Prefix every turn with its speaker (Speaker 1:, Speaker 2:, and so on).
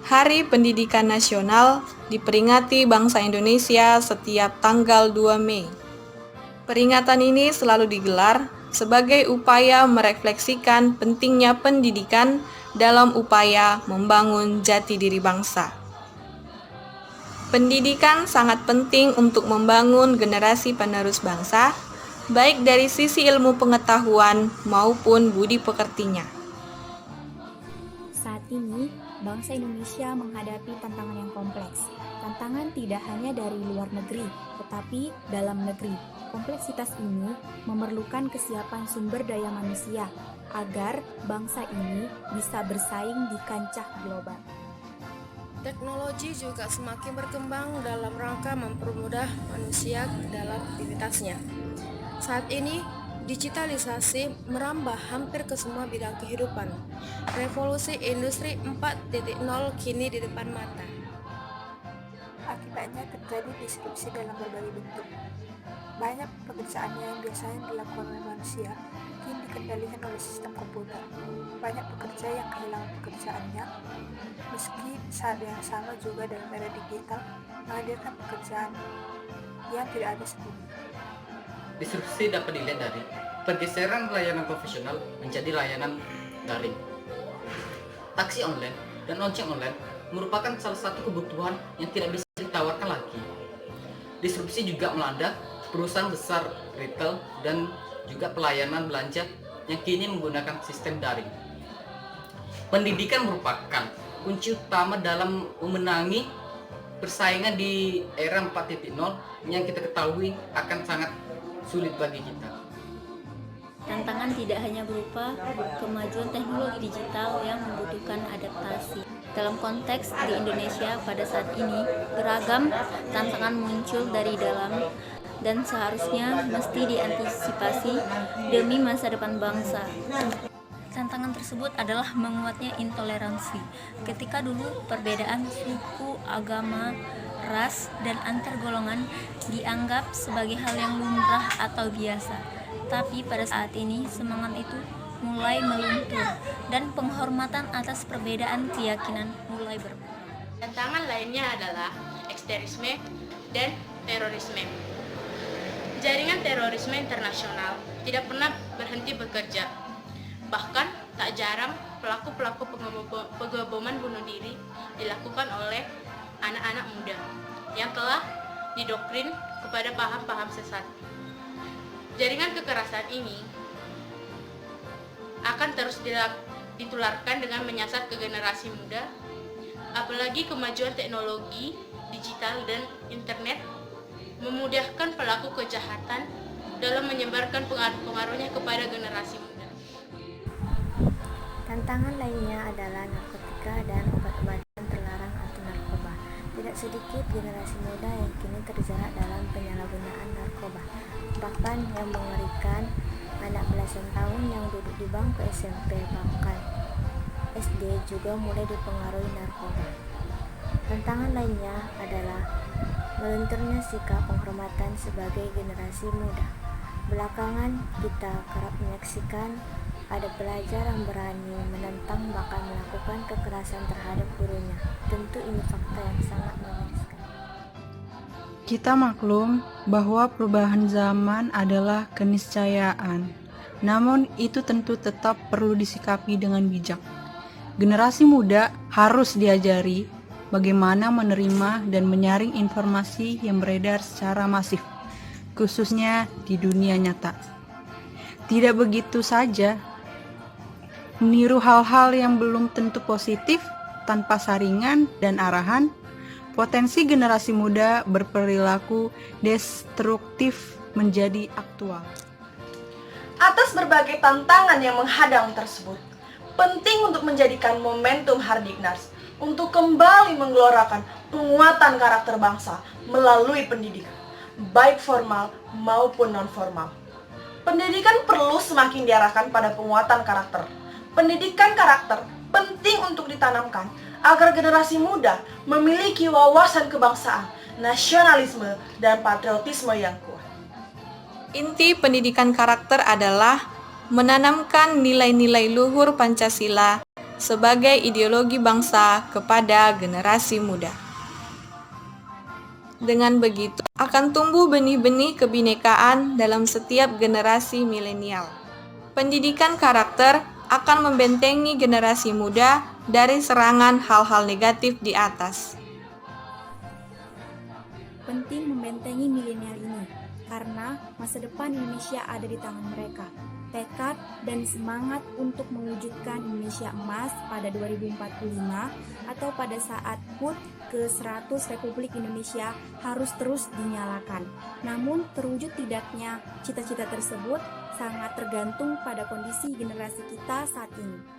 Speaker 1: Hari Pendidikan Nasional diperingati bangsa Indonesia setiap tanggal 2 Mei. Peringatan ini selalu digelar sebagai upaya merefleksikan pentingnya pendidikan dalam upaya membangun jati diri bangsa. Pendidikan sangat penting untuk membangun generasi penerus bangsa, baik dari sisi ilmu pengetahuan maupun budi pekertinya.
Speaker 2: Saat ini, bangsa Indonesia menghadapi tantangan yang kompleks. Tantangan tidak hanya dari luar negeri, tetapi dalam negeri. Kompleksitas ini memerlukan kesiapan sumber daya manusia agar bangsa ini bisa bersaing di kancah global.
Speaker 3: Teknologi juga semakin berkembang dalam rangka mempermudah manusia dalam aktivitasnya. Saat ini, digitalisasi merambah hampir ke semua bidang kehidupan. Revolusi industri 4.0 kini di depan mata.
Speaker 4: Akibatnya terjadi disrupsi dalam berbagai bentuk. Banyak pekerjaan yang biasanya dilakukan oleh manusia kini dikendalikan oleh sistem komputer. Banyak pekerja yang kehilangan pekerjaannya, meski saat yang sama juga dalam era digital menghadirkan pekerjaan yang tidak ada sebelumnya.
Speaker 5: Disrupsi dapat dilihat dari pergeseran layanan profesional menjadi layanan daring. Taksi online dan ojek online merupakan salah satu kebutuhan yang tidak bisa ditawarkan lagi. Disrupsi juga melanda perusahaan besar retail dan juga pelayanan belanja yang kini menggunakan sistem daring. Pendidikan merupakan kunci utama dalam memenangi persaingan di era 4.0 yang kita ketahui akan sangat sulit bagi kita.
Speaker 6: Tantangan tidak hanya berupa kemajuan teknologi digital yang membutuhkan adaptasi. Dalam konteks di Indonesia pada saat ini, beragam tantangan muncul dari dalam dan seharusnya mesti diantisipasi demi masa depan bangsa. Tantangan tersebut adalah menguatnya intoleransi. Ketika dulu perbedaan suku, agama, ras, dan antar golongan dianggap sebagai hal yang lumrah atau biasa. Tapi pada saat ini semangat itu mulai meluntur dan penghormatan atas perbedaan keyakinan mulai berkurang.
Speaker 7: Tantangan lainnya adalah ekstremisme dan terorisme. Jaringan terorisme internasional tidak pernah berhenti bekerja. Bahkan tak jarang pelaku-pelaku pengeboman bunuh diri dilakukan oleh anak-anak muda yang telah didoktrin kepada paham-paham sesat. Jaringan kekerasan ini akan terus ditularkan dengan menyasar ke generasi muda, apalagi kemajuan teknologi, digital, dan internet memudahkan pelaku kejahatan dalam menyebarkan pengaruh-pengaruhnya kepada generasi muda.
Speaker 4: Tantangan lainnya adalah narkotika dan obat-obatan terlarang atau narkoba. Tidak sedikit generasi muda yang kini terjerat dalam penyalahgunaan narkoba. Bahkan yang mengerikan, anak belasan tahun yang duduk di bangku SMP bahkan SD juga mulai dipengaruhi narkoba. Tantangan lainnya adalah melunturnya sikap penghormatan sebagai generasi muda. Belakangan kita kerap menyaksikan ada pelajar yang berani menentang bahkan melakukan kekerasan terhadap gurunya. Tentu ini fakta yang sangat memiriskan.
Speaker 8: Kita maklum bahwa perubahan zaman adalah keniscayaan. Namun itu tentu tetap perlu disikapi dengan bijak. Generasi muda harus diajari bagaimana menerima dan menyaring informasi yang beredar secara masif, khususnya di dunia nyata. Tidak begitu saja meniru hal-hal yang belum tentu positif tanpa saringan dan arahan, potensi generasi muda berperilaku destruktif menjadi aktual.
Speaker 9: Atas berbagai tantangan yang menghadang tersebut, penting untuk menjadikan momentum Hardiknas untuk kembali menggelorakan penguatan karakter bangsa melalui pendidikan, baik formal maupun non-formal. Pendidikan perlu semakin diarahkan pada penguatan karakter. Pendidikan karakter penting untuk ditanamkan agar generasi muda memiliki wawasan kebangsaan, nasionalisme, dan patriotisme yang kuat.
Speaker 1: Inti pendidikan karakter adalah menanamkan nilai-nilai luhur Pancasila sebagai ideologi bangsa kepada generasi muda. Dengan begitu, akan tumbuh benih-benih kebinekaan dalam setiap generasi milenial. Pendidikan karakter akan membentengi generasi muda dari serangan hal-hal negatif di atas.
Speaker 2: Penting membentengi milenial ini, karena masa depan Indonesia ada di tangan mereka. Tekad dan semangat untuk mewujudkan Indonesia emas pada 2045 atau pada saat HUT ke-100 Republik Indonesia harus terus dinyalakan. Namun terwujud tidaknya cita-cita tersebut sangat tergantung pada kondisi generasi kita saat ini.